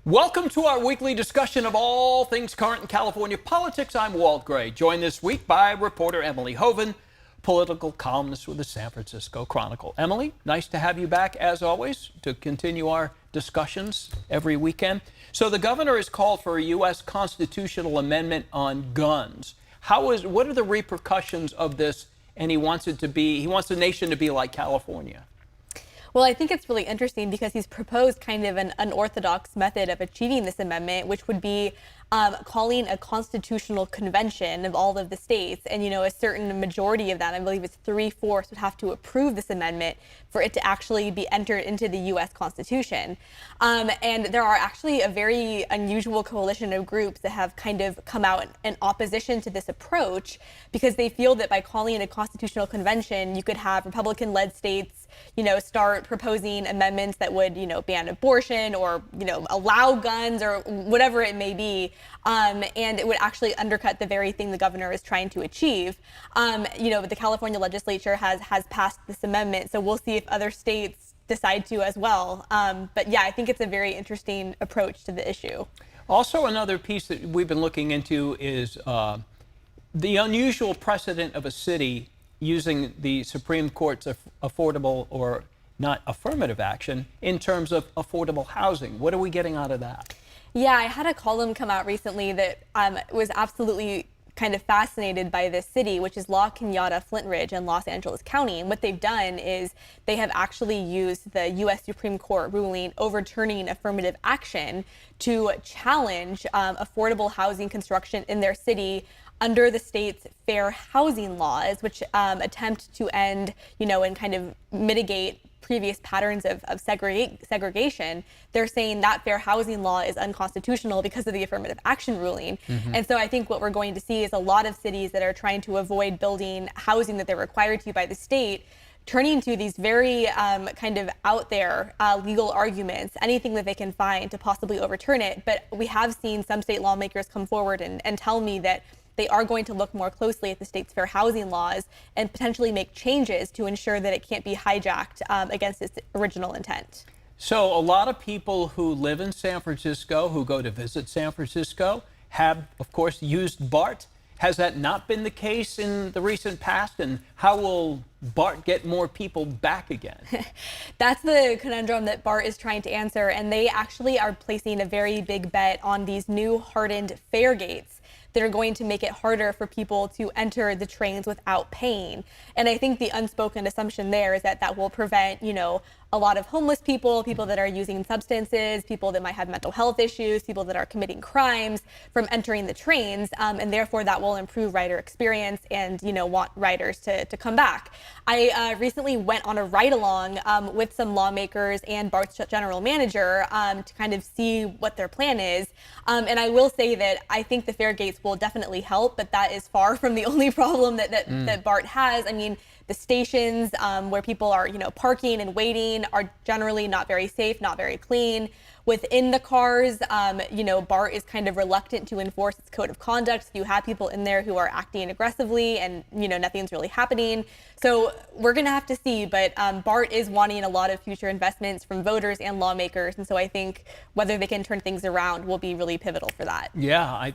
Welcome to our weekly discussion of all things current in California politics. I'm Walt Gray, joined this week by reporter Emily Hoeven, political columnist with the San Francisco Chronicle. Emily, nice to have you back as always to continue our discussions every weekend. So the governor has called for a U.S. constitutional amendment on guns. What are the repercussions of this? And he wants the nation to be like California. Well, I think it's really interesting because he's proposed kind of an unorthodox method of achieving this amendment, which would be calling a constitutional convention of all of the states. And, a certain majority of that, I believe it's 3/4, would have to approve this amendment for it to actually be entered into the U.S. Constitution. And there are actually a very unusual coalition of groups that have kind of come out in opposition to this approach because they feel that by calling a constitutional convention, you could have Republican-led states, start proposing amendments that would, ban abortion or, allow guns or whatever it may be. And it would actually undercut the very thing the governor is trying to achieve. The California legislature has passed this amendment, so we'll see if other states decide to as well. But yeah, I think it's a very interesting approach to the issue. Also, another piece that we've been looking into is the unusual precedent of a city using the Supreme Court's affordable or not affirmative action in terms of affordable housing. What are we getting out of that? Yeah, I had a column come out recently that was absolutely kind of fascinated by this city, which is La Cañada, Flint Ridge, in Los Angeles County. And what they've done is they have actually used the U.S. Supreme Court ruling overturning affirmative action to challenge affordable housing construction in their city under the state's fair housing laws, which attempt to end, and kind of mitigate previous patterns of segregation. They're saying that fair housing law is unconstitutional because of the affirmative action ruling. Mm-hmm. And so I think what we're going to see is a lot of cities that are trying to avoid building housing that they're required to by the state, turning to these very kind of out there legal arguments, anything that they can find to possibly overturn it. But we have seen some state lawmakers come forward and tell me that they are going to look more closely at the state's fair housing laws and potentially make changes to ensure that it can't be hijacked against its original intent. So a lot of people who live in San Francisco, who go to visit San Francisco, have, of course, used BART. Has that not been the case in the recent past? And how will BART get more people back again? That's the conundrum that BART is trying to answer. And they actually are placing a very big bet on these new hardened fare gates that are going to make it harder for people to enter the trains without paying. And I think the unspoken assumption there is that that will prevent, a lot of homeless people that are using substances, people that might have mental health issues, people that are committing crimes from entering the trains. And therefore that will improve rider experience and, want riders to come back. I recently went on a ride-along with some lawmakers and BART's general manager to kind of see what their plan is. And I will say that I think the fare gates will definitely help, but that is far from the only problem that BART has. I mean, the stations where people are, parking and waiting are generally not very safe, not very clean. Within the cars, BART is kind of reluctant to enforce its code of conduct. So you have people in there who are acting aggressively and, nothing's really happening. So we're going to have to see. But BART is wanting a lot of future investments from voters and lawmakers. And so I think whether they can turn things around will be really pivotal for that. Yeah,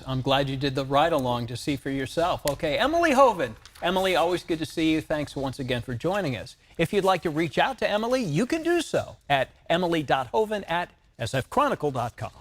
I'm glad you did the ride along to see for yourself. Okay, Emily Hoeven. Emily, always good to see you. Thanks once again for joining us. If you'd like to reach out to Emily, you can do so at emily.hoeven@sfchronicle.com.